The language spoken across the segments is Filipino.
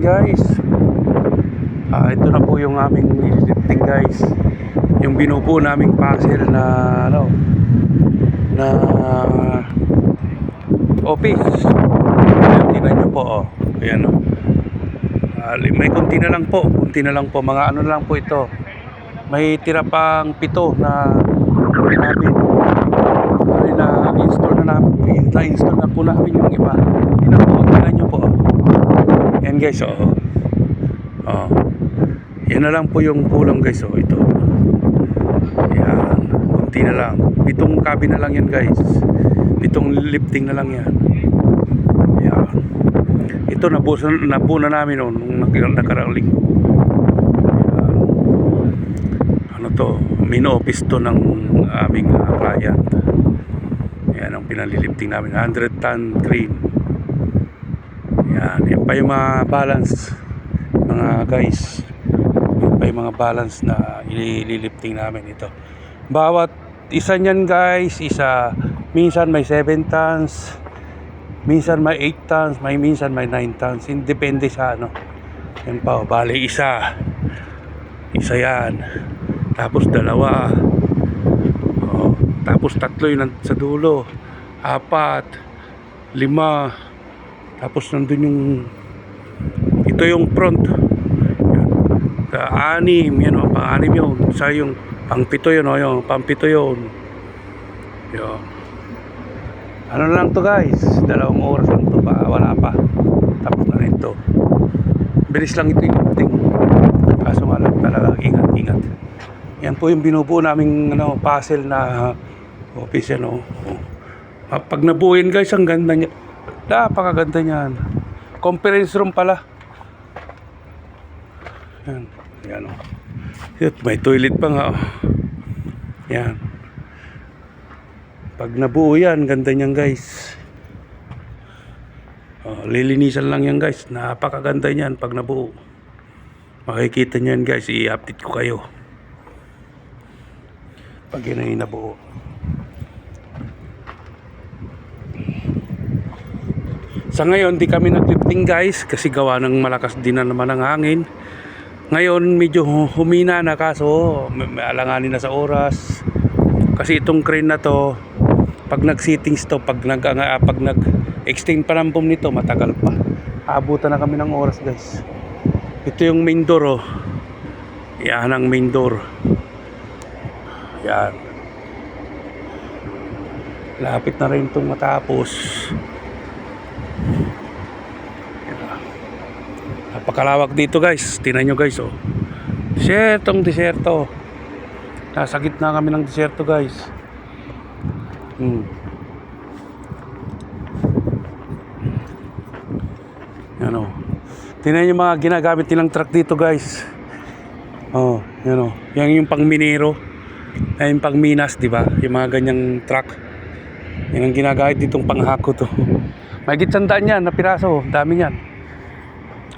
guys. Ito na po yung aming nililifting guys. Yung binubuo naming puzzle na na office. Ayan, tingnan nyo po Ayan may konti na lang po. Mga ano na lang po ito. May tira pang 7 na namin. Na-install na po namin yung iba. Tingnan nyo po Yan guys yan na lang po yung kulang guys ito. Yan, konti na lang. 7 cabin na lang yan guys. 7 lifting na lang yan. Yan. Ito nabuo na namin nung nakaraang linggo. Yan. Main office to ng aming client. Yan ang pinalilifting namin. 100 ton crane. Yan pa yung mga balance mga guys. Yan pa yung mga balance na ililifting namin ito. Bawat isa niyan guys, minsan may 7 tons, minsan may 8 tons, minsan may 9 tons. Depende sa Yan pa bali isa yan. Tapos 2. Tapos 3 yun sa dulo. 4, 5. Tapos nandun ito yung front. Yan. 6, yan pang-6 yun. Sa yung pang-7 yun yung pang-7 yun. Yan. Ano lang to guys, 2 oras lang to pa, wala pa. Tapos na rin to. Bilis lang ito yung lifting. Kaso nga lang talaga, ingat. Yan po yung binubuo naming puzzle na office Pag nabuuin guys, ang ganda niya. Napakaganda niyan. Conference room pala. Yan may toilet pa nga Yan. Pag nabuo yan, ganda niyan guys. Lilinisan lang yan guys. Napakaganda niyan pag nabuo. Makikita niyan guys, i-update ko kayo pag yun ay nabuo. Sa ngayon di kami naglifting guys kasi gawa ng malakas din na naman ang hangin. Ngayon medyo humina na kaso may alanganin na sa oras. Kasi itong crane na to pag nag-sittings to, pag nag-extend pa ng boom nito, matagal pa. Abutan na kami ng oras guys. Ito yung main door Yan ang main door. Yan. Lapit na rin itong matapos. Napakalawak dito guys. Tingnan nyo guys Deserto. Nasa gitna kami ng deserto guys. Yan tingnan nyo mga ginagamit nilang truck dito guys. Yan yung pang minero. Yung pang minas, di ba? Yung mga ganyang truck. Yan ang ginagamit ditong panghako to. May gitsandaan yan na piraso. Dami yan.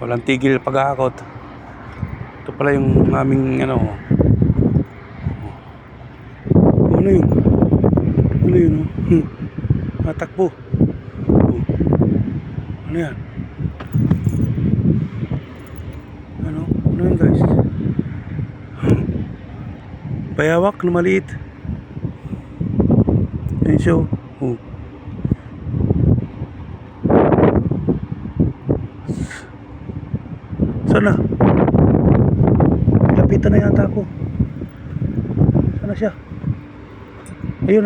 Walang tigil paghahakot. Ito pala yung aming Ano yun? Matakbo. Ano yan? Ano yun guys? Bayawak na maliit. Yan siya Sana? Lapitan na yata ako. Sana siya? Ayun.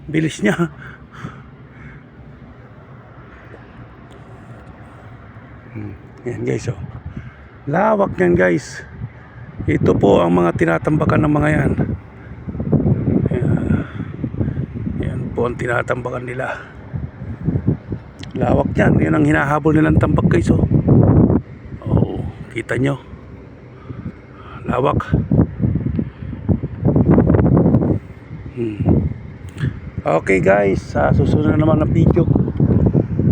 Bilis niya. Yan guys lawak yan guys. Ito po ang mga tinatambakan ng mga yan. Yan po ang tinatambakan nila. Lawak yan. Yan ang hinahabol nilang tambak guys kita nyo lawak. Okay guys, susunod na naman na video.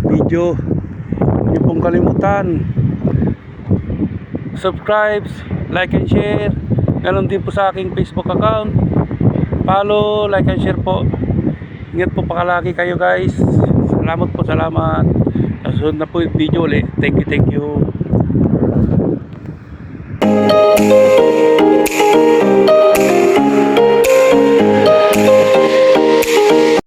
Huwag niyo pong kalimutan subscribe, like and share, Ganon din po sa aking Facebook account. Follow, like and share po. Ingat po pakalagi kayo guys. Salamat po, salamat. Sa susunod na po yung video ulit. Thank you, thank you.